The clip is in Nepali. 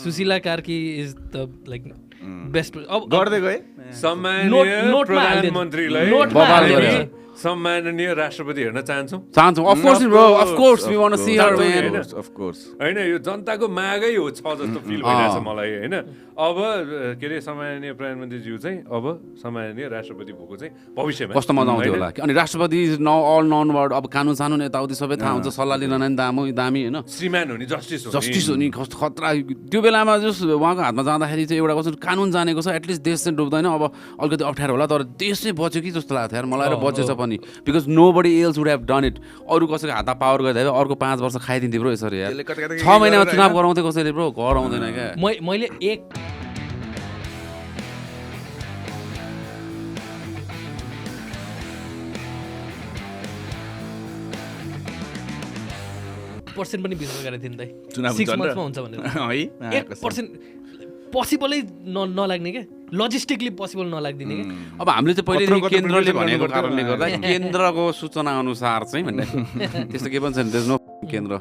Sushila Karki is the like best गर्दै गए सम्माननीय प्रधानमन्त्रीलाई बवाल गरे। सम्माननीय राष्ट्रपति हेर्न चाहन्छौँ चाहन्छौँ of course bro of course we want to see her man of course होइन यो जनताको मागै हो छ जस्तो फिल भइरहेछ मलाई होइन अब के अरे सम्माननीय प्रधानमन्त्रीज्यू चाहिँ अब सम्माननीय राष्ट्रपति भएको चाहिँ भविष्यमा कस्तो मजा आउँथ्यो होला अनि राष्ट्रपति अल नन वर्ड अब कानुन सानुन यताउति सबै थाहा हुन्छ सल्लाह लिन नै दामी होइन श्रीमान हो नि जस्टिस हो नि कस्तो खतरा त्यो बेलामा जस उहाँको हातमा जाँदाखेरि चाहिँ एउटा कस्तो कानुन जानेको छ एटलिस्ट देश चाहिँ डुब्दैन अब अलिकति अप्ठ्यारो होला तर देश चाहिँ बच्यो कि जस्तो लाग्थ्यो यार मलाई र बचेछ पनि because nobody else would have done it अरू कसैको हातमा पावर गरिदियो अर्को 5 वर्ष खाइदिन्थ्यो ब्रो यसरी यार 6 महिनामा चुनाव गराउँथ्यो कसैले ब्रो गराउँदैन क्या मैले एक % पनि विश्वास गरेको थिएँ नि चुनाव 6 मन्थ्समा हुन्छ भनेर 1% पोसिबलै नलाग्ने क्या लजिस्टिकली पोसिबल नलाग्दिने क्या अब हामीले चाहिँ पहिले केन्द्रले भनेको कारणले गर्दा केन्द्रको सूचना अनुसार चाहिँ भन्ने त्यस्तो के पनि छैन देश नो केन्द्र